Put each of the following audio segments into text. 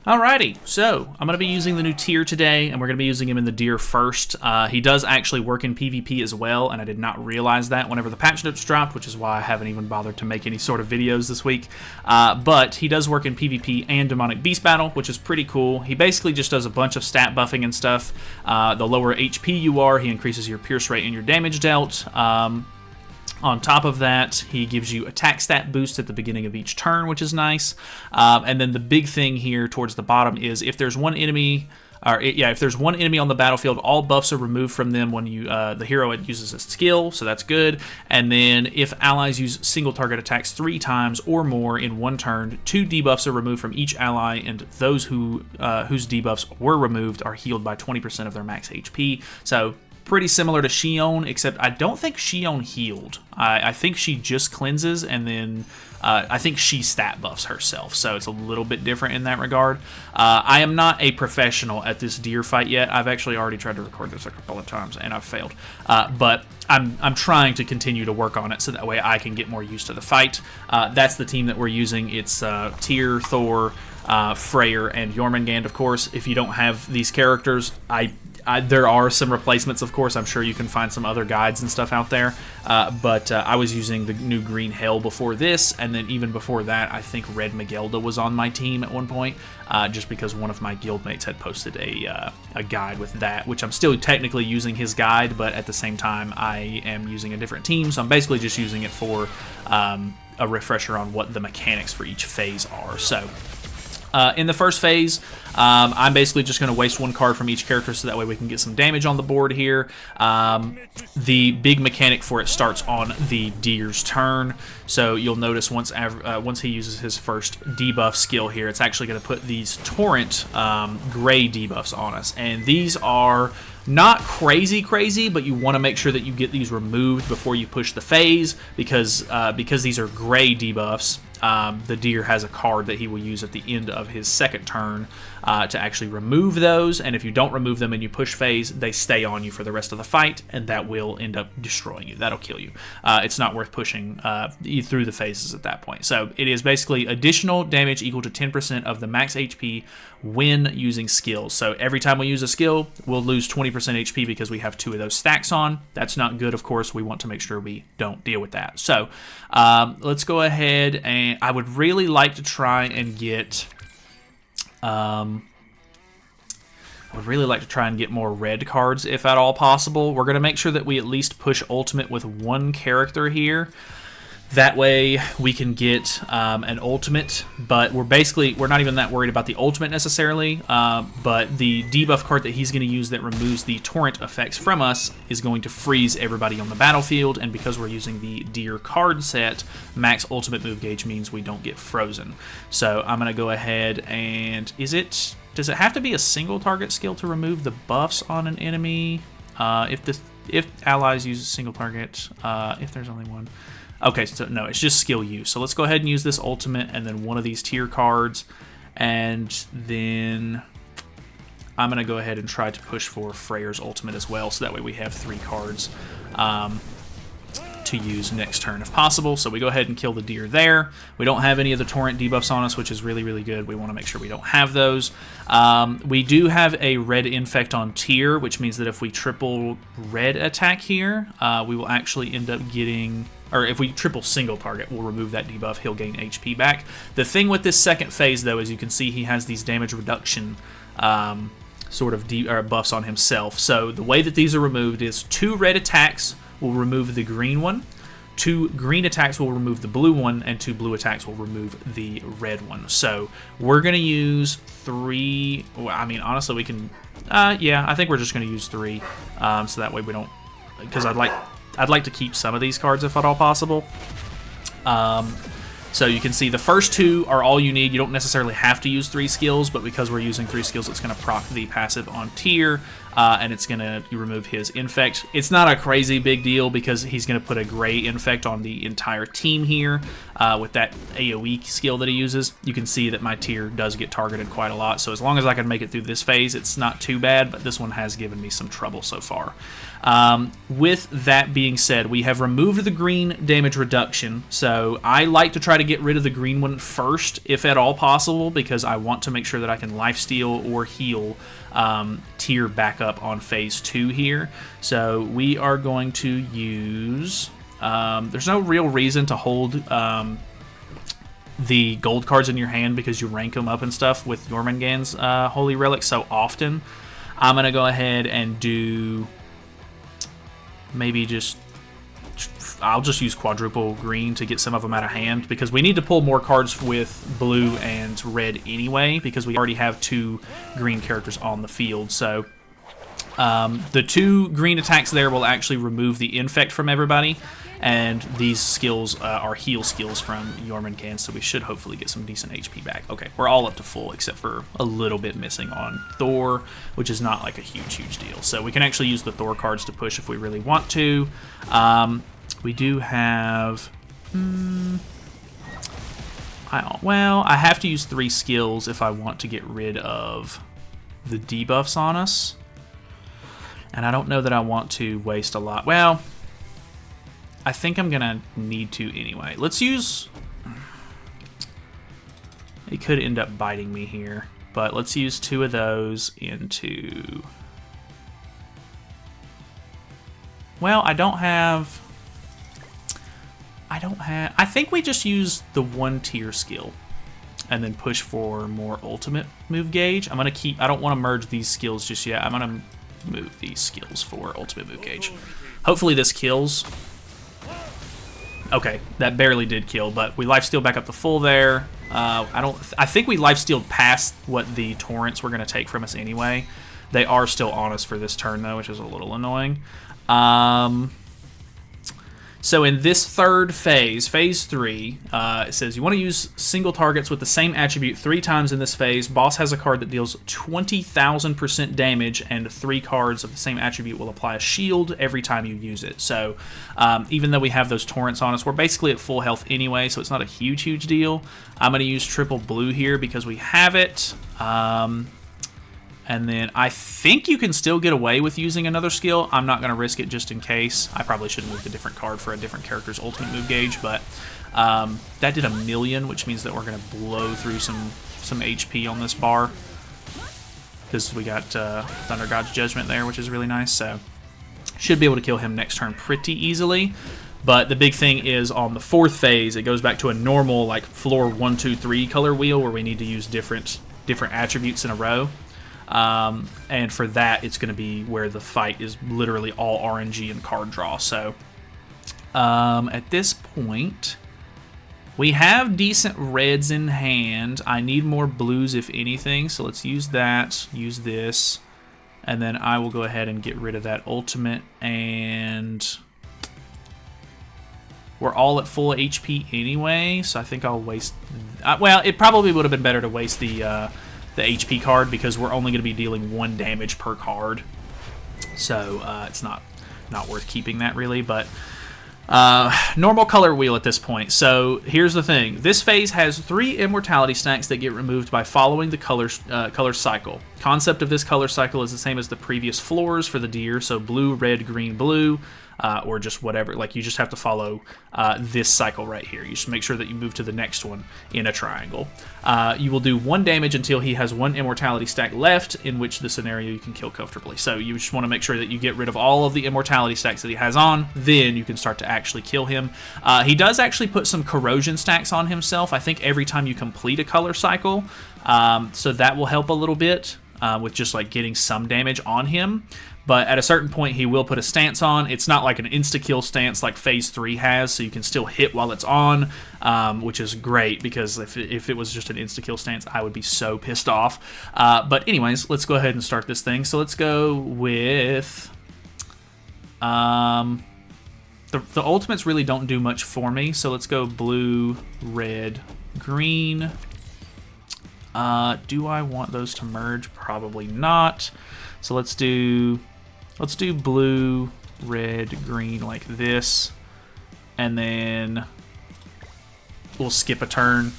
Alrighty, so I'm going to be using the new Tyr today, and we're going to be using him in the Deer first. He does actually work in PvP as well, and I did not realize that whenever the patch notes dropped, which is why I haven't even bothered to make any sort of videos this week. But he does work in PvP and Demonic Beast Battle, which is pretty cool. He basically just does a bunch of stat buffing and stuff. The lower HP you are, he increases your pierce rate and your damage dealt. On top of that, he gives you attack stat boost at the beginning of each turn, which is nice. And then the big thing here towards the bottom is if there's one enemy, if there's one enemy on the battlefield, all buffs are removed from them when the hero uses a skill, so that's good. And then if allies use single target attacks 3 times or more in one turn, 2 debuffs are removed from each ally, and those whose debuffs were removed are healed by 20% of their max HP. So pretty similar to Xion, except I don't think Xion healed. I think she just cleanses, and then I think she stat buffs herself, so it's a little bit different in that regard. I am not a professional at this Deer fight yet. I've actually already tried to record this a couple of times, and I've failed. But I'm trying to continue to work on it, so that way I can get more used to the fight. That's the team that we're using. It's Tyr, Thor, Freyr, and Jormungand, of course. If you don't have these characters, there are some replacements, of course. I'm sure you can find some other guides and stuff out there. But I was using the new Green Hell before this, and then even before that, I think Red Magelda was on my team at one point, just because one of my guildmates had posted a guide with that, which I'm still technically using his guide, but at the same time, I am using a different team, so I'm basically just using it for a refresher on what the mechanics for each phase are. So in the first phase, I'm basically just going to waste 1 card from each character so that way we can get some damage on the board here. The big mechanic for it starts on the Deer's turn. So you'll notice once he uses his first debuff skill here, it's actually going to put these Torrent gray debuffs on us. And these are not crazy, but you want to make sure that you get these removed before you push the phase, because these are gray debuffs. The Deer has a card that he will use at the end of his second turn to actually remove those, and if you don't remove them and you push phase, they stay on you for the rest of the fight, and that will end up destroying you. That'll kill you. It's not worth pushing through the phases at that point. So it is basically additional damage equal to 10% of the max HP when using skills. So every time we use a skill, we'll lose 20% HP because we have 2 of those stacks on. That's not good, of course. We want to make sure we don't deal with that. So let's go ahead, and I would really like to try and get more red cards if at all possible. We're going to make sure that we at least push ultimate with 1 character here. That way we can get an ultimate, but we're not even that worried about the ultimate necessarily, but the debuff card that he's going to use that removes the torrent effects from us is going to freeze everybody on the battlefield, and because we're using the Deer card set, max ultimate move gauge means we don't get frozen. So I'm going to go ahead and... Does it have to be a single target skill to remove the buffs on an enemy? If allies use a single target, if there's only one... Okay, so no, it's just skill use. So let's go ahead and use this ultimate and then one of these Tyr cards. And then I'm going to go ahead and try to push for Freyr's ultimate as well, so that way we have 3 cards to use next turn if possible. So we go ahead and kill the Deer there. We don't have any of the torrent debuffs on us, which is really, really good. We want to make sure we don't have those. We do have a red infect on Tyr, which means that if we triple red attack here, we will actually end up getting... Or if we triple single target, we'll remove that debuff. He'll gain HP back. The thing with this second phase, though, is you can see he has these damage reduction sort of buffs on himself. So the way that these are removed is 2 red attacks will remove the green one, 2 green attacks will remove the blue one, and 2 blue attacks will remove the red one. So we're going to use 3... Well, I mean, honestly, we can... yeah, I think we're just going to use 3, so that way we don't... Because I'd like to keep some of these cards if at all possible. So you can see the first 2 are all you need. You don't necessarily have to use 3 skills, but because we're using 3 skills, it's going to proc the passive on Tyr, and it's going to remove his infect. It's not a crazy big deal because he's going to put a gray infect on the entire team here, with that AoE skill that he uses, you can see that my tier does get targeted quite a lot. So as long as I can make it through this phase, it's not too bad, but this one has given me some trouble so far. With that being said, we have removed the green damage reduction, so I like to try to get rid of the green one first, if at all possible, because I want to make sure that I can lifesteal or heal tier back up on phase 2 here. So we are going to use... there's no real reason to hold the gold cards in your hand because you rank them up and stuff with Jormungand's Holy Relic so often. I'm going to go ahead and do maybe I'll just use quadruple green to get some of them out of hand because we need to pull more cards with blue and red anyway because we already have 2 green characters on the field. So the 2 green attacks there will actually remove the infect from everybody, and these skills are heal skills from Jormungand, so we should hopefully get some decent HP back. Okay, we're all up to full except for a little bit missing on Thor, which is not like a huge deal. So we can actually use the Thor cards to push if we really want to. We do have... I have to use 3 skills if I want to get rid of the debuffs on us. And I don't know that I want to waste a lot. Well, I think I'm going to need to anyway. Let's use... It could end up biting me here. But let's use 2 of those into... Well, I think we just use the 1 tier skill and then push for more ultimate move gauge. I'm going to keep... I don't want to merge these skills just yet. I'm going to move these skills for ultimate move gauge. Hopefully this kills. Okay, that barely did kill, but we lifesteal back up to full there. I think we lifestealed past what the torrents were going to take from us anyway. They are still on us for this turn though, which is a little annoying. So in this third phase, phase 3, it says you want to use single targets with the same attribute 3 times in this phase. Boss has a card that deals 20,000% damage, and 3 cards of the same attribute will apply a shield every time you use it. So even though we have those torrents on us, we're basically at full health anyway, so it's not a huge deal. I'm going to use triple blue here because we have it. And then I think you can still get away with using another skill. I'm not going to risk it just in case. I probably should have moved a different card for a different character's ultimate move gauge, but that did 1,000,000, which means that we're going to blow through some HP on this bar because we got Thunder God's Judgment there, which is really nice. So should be able to kill him next turn pretty easily. But the big thing is on the 4th phase, it goes back to a normal like floor 1, 2, 3 color wheel where we need to use different attributes in a row. And for that, it's going to be where the fight is literally all RNG and card draw. So at this point, we have decent reds in hand. I need more blues, if anything. So let's use that, use this, and then I will go ahead and get rid of that ultimate. And we're all at full HP anyway, so I think I'll waste... well, it probably would have been better to waste the HP card because we're only going to be dealing 1 damage per card, so it's not worth keeping that really. But normal color wheel at this point. So here's the thing: this phase has 3 immortality stacks that get removed by following the color cycle. Concept of this color cycle is the same as the previous floors for the deer, so blue, red, green, blue. Or just whatever, like you just have to follow this cycle right here. You should make sure that you move to the next one in a triangle. You will do 1 damage until he has 1 immortality stack left, in which the scenario you can kill comfortably. So you just want to make sure that you get rid of all of the immortality stacks that he has on, then you can start to actually kill him. He does actually put some corrosion stacks on himself, I think every time you complete a color cycle, so that will help a little bit with just like getting some damage on him. But at a certain point, he will put a stance on. It's not like an insta-kill stance like Phase 3 has, so you can still hit while it's on, which is great, because if it was just an insta-kill stance, I would be so pissed off. But anyways, let's go ahead and start this thing. So let's go with... the ultimates really don't do much for me, so let's go blue, red, green. Do I want those to merge? Probably not. So let's do blue, red, green like this, and then we'll skip a turn.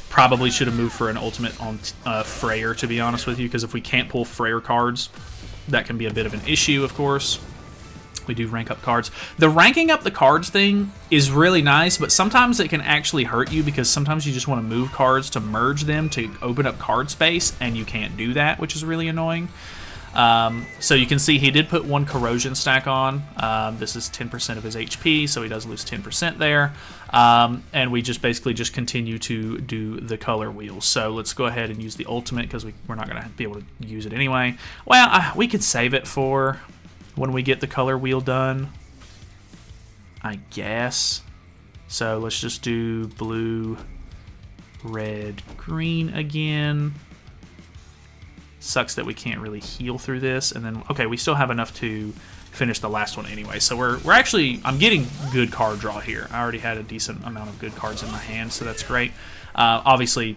Probably should have moved for an ultimate on Freyr, to be honest with you, because if we can't pull Freyr cards, that can be a bit of an issue, of course. We do rank up cards. The ranking up the cards thing is really nice, but sometimes it can actually hurt you because sometimes you just want to move cards to merge them to open up card space, and you can't do that, which is really annoying. So you can see he did put 1 corrosion stack on. This is 10% of his HP, so he does lose 10% there. And we just basically just continue to do the color wheels. So let's go ahead and use the ultimate because we're not going to be able to use it anyway. Well, we could save it for when we get the color wheel done, I guess. So let's just do blue, red, green again. Sucks that we can't really heal through this. And then, okay, we still have enough to finish the last one anyway. So we're actually, I'm getting good card draw here. I already had a decent amount of good cards in my hand, so that's great. Obviously,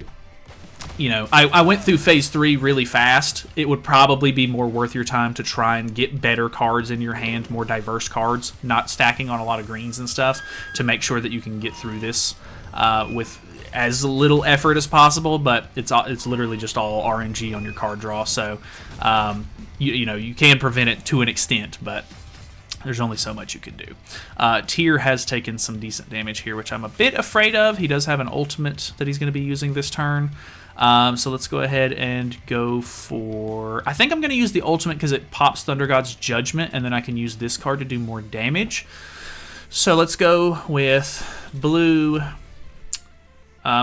you know, I went through phase 3 really fast. It would probably be more worth your time to try and get better cards in your hand, more diverse cards, not stacking on a lot of greens and stuff, to make sure that you can get through this with as little effort as possible. But it's literally just all RNG on your card draw. So you know, you can prevent it to an extent, but there's only so much you can do. Tyr has taken some decent damage here, which I'm a bit afraid of. He does have an ultimate that he's going to be using this turn. So let's go ahead and go for... I think I'm going to use the ultimate because it pops Thunder God's Judgment, and then I can use this card to do more damage. So let's go with blue.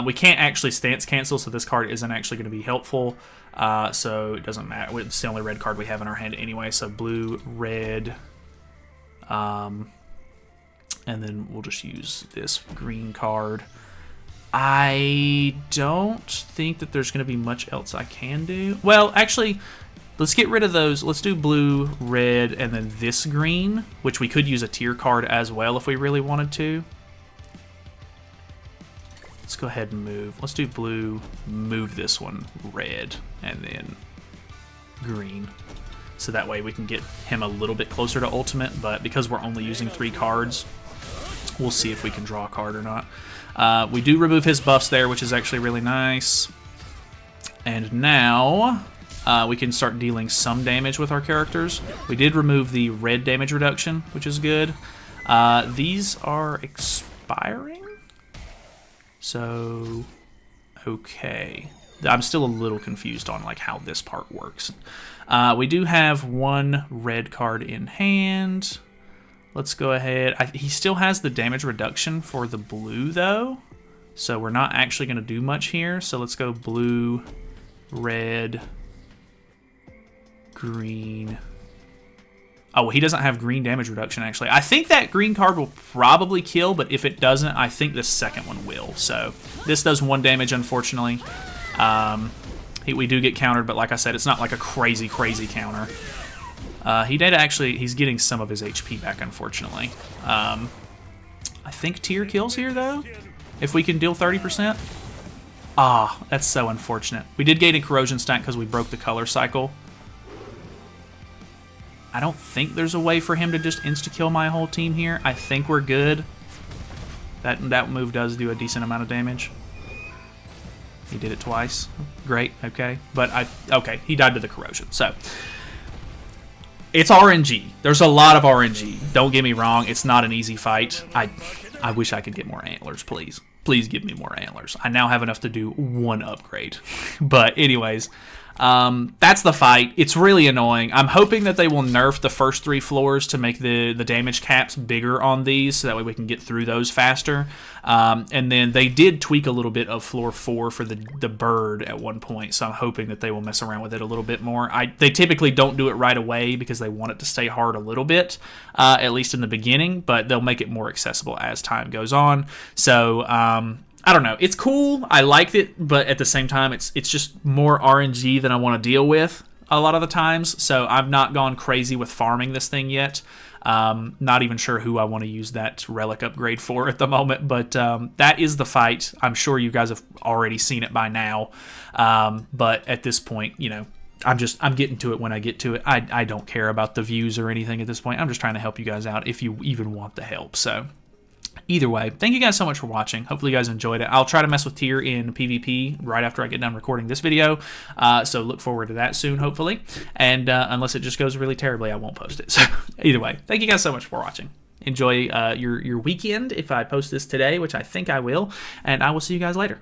We can't actually stance cancel, so this card isn't actually going to be helpful. So it doesn't matter. It's the only red card we have in our hand anyway. So blue, red... and then we'll just use this green card. I don't think that there's going to be much else I can do. Well, actually, let's get rid of those. Let's do blue, red, and then this green, which we could use a Tyr card as well if we really wanted to. Let's go ahead and move. Let's do blue, move this one, red, and then green. So that way we can get him a little bit closer to ultimate, but because we're only using 3 cards, we'll see if we can draw a card or not. We do remove his buffs there, which is actually really nice. And now we can start dealing some damage with our characters. We did remove the red damage reduction, which is good. These are expiring. So, okay. I'm still a little confused on like how this part works. We do have 1 red card in hand. Let's go ahead. He still has the damage reduction for the blue though, so we're not actually going to do much here. So let's go blue, red, green. Oh, well, he doesn't have green damage reduction actually. I think that green card will probably kill, but if it doesn't, I think the second one will. So this does 1 damage, unfortunately. We do get countered, but like I said, it's not like a crazy counter. He did actually, he's getting some of his HP back, unfortunately. I think Tyr kills here, though, if we can deal 30%. Ah, that's so unfortunate. We did gain a corrosion stack because we broke the color cycle. I don't think there's a way for him to just insta-kill my whole team here. I think we're good. That move does do a decent amount of damage. He did it twice. Great, okay. But okay, he died to the corrosion. So, it's RNG. There's a lot of RNG. Don't get me wrong, it's not an easy fight. I wish I could get more antlers, please. Please give me more antlers. I now have enough to do 1 upgrade. But anyways, that's the fight. It's really annoying. I'm hoping that they will nerf the first 3 floors to make the damage caps bigger on these, so that way we can get through those faster. And then they did tweak a little bit of floor 4 for the bird at one point, so I'm hoping that they will mess around with it a little bit more. They typically don't do it right away because they want it to stay hard a little bit, at least in the beginning, but they'll make it more accessible as time goes on. So, I don't know. It's cool. I liked it, but at the same time, it's just more RNG than I want to deal with a lot of the times. So I've not gone crazy with farming this thing yet. Not even sure who I want to use that relic upgrade for at the moment, but that is the fight. I'm sure you guys have already seen it by now. But at this point, you know, I'm getting to it when I get to it. I don't care about the views or anything at this point. I'm just trying to help you guys out if you even want the help. So Either way, thank you guys so much for watching. Hopefully you guys enjoyed it. I'll try to mess with tier in PvP right after I get done recording this video, so look forward to that soon, hopefully. And unless it just goes really terribly, I won't post it. So either way, thank you guys so much for watching. Enjoy your weekend if I post this today, which I think I will, and I will see you guys later.